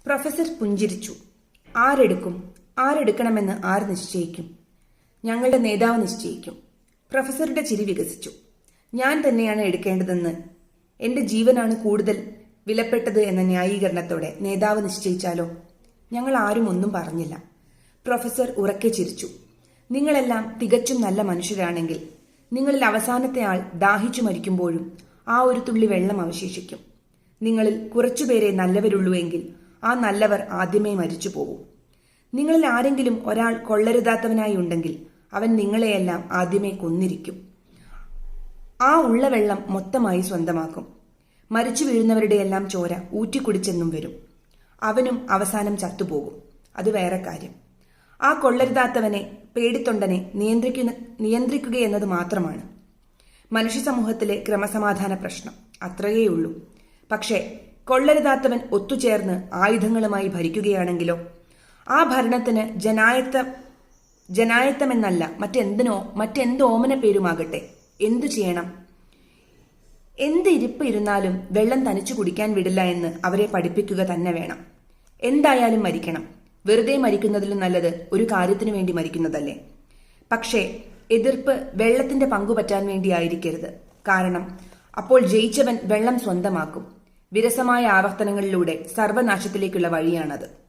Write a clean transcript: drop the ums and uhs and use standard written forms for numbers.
Professor പുഞ്ചിരിച്ചു. ആരെടുക്കണമെന്ന് ആര് നിശ്ചയിക്കും? ഞങ്ങളുടെ നേതാവ് നിശ്ചയിക്കും. പ്രൊഫസറുടെ ചിരി വികസിച്ചു. ഞാൻ തന്നെയാണ് എടുക്കേണ്ടതെന്ന്, എന്റെ ജീവനാണ് കൂടുതൽ വിലപ്പെട്ടത് എന്ന ന്യായീകരണത്തോടെ നേതാവ് നിശ്ചയിച്ചാലോ? ഞങ്ങൾ ആരും ഒന്നും പറഞ്ഞില്ല. പ്രൊഫസർ ഉറക്കെ ചിരിച്ചു. നിങ്ങളെല്ലാം തികച്ചും നല്ല മനുഷ്യരാണെങ്കിൽ നിങ്ങളിൽ അവസാനത്തെ ആൾ ദാഹിച്ചു മരിക്കുമ്പോഴും ആ ഒരു തുള്ളി വെള്ളം അവശേഷിക്കും. നിങ്ങളിൽ കുറച്ചുപേരെ നല്ലവരുള്ളൂ എങ്കിൽ ആ നല്ലവർ ആദ്യമേ മരിച്ചു പോകും. നിങ്ങളിൽ ആരെങ്കിലും ഒരാൾ കൊള്ളരുതാത്തവനായി ഉണ്ടെങ്കിൽ അവൻ നിങ്ങളെയെല്ലാം ആദ്യമേ കൊന്നിരിക്കും. ആ ഉള്ള വെള്ളം മൊത്തമായി സ്വന്തമാക്കും. മരിച്ചു വീഴുന്നവരുടെയെല്ലാം ചോര ഊറ്റിക്കുടിച്ചെന്നും വരും. അവനും അവസാനം ചത്തുപോകും. അത് വേറെ കാര്യം. ആ കൊള്ളരുതാത്തവനെ, പേടിത്തൊണ്ടനെ നിയന്ത്രിക്കുകയെന്നത് മാത്രമാണ് മനുഷ്യ സമൂഹത്തിലെ ക്രമസമാധാന പ്രശ്നം. അത്രയേയുള്ളൂ. പക്ഷേ കൊള്ളരുതാത്തവൻ ഒത്തുചേർന്ന് ആയുധങ്ങളുമായി ഭരിക്കുകയാണെങ്കിലോ? ആ ഭരണത്തിന് ജനായത്തമെന്നല്ല മറ്റെന്ത് ഓമന പേരുമാകട്ടെ, എന്തു ചെയ്യണം? എന്ത് ഇരിപ്പ് ഇരുന്നാലും വെള്ളം തനിച്ചു കുടിക്കാൻ വിടില്ല എന്ന് അവരെ പഠിപ്പിക്കുക തന്നെ വേണം. എന്തായാലും മരിക്കണം. വെറുതെ മരിക്കുന്നതിലും നല്ലത് ഒരു കാര്യത്തിനു വേണ്ടി മരിക്കുന്നതല്ലേ? പക്ഷേ എതിർപ്പ് വെള്ളത്തിന്റെ പങ്കുപറ്റാൻ വേണ്ടിയായിരിക്കരുത്. കാരണം അപ്പോൾ ജയിച്ചവൻ വെള്ളം സ്വന്തമാക്കും. വിരസമായ ആവർത്തനങ്ങളിലൂടെ സർവനാശത്തിലേക്കുള്ള വഴിയാണത്.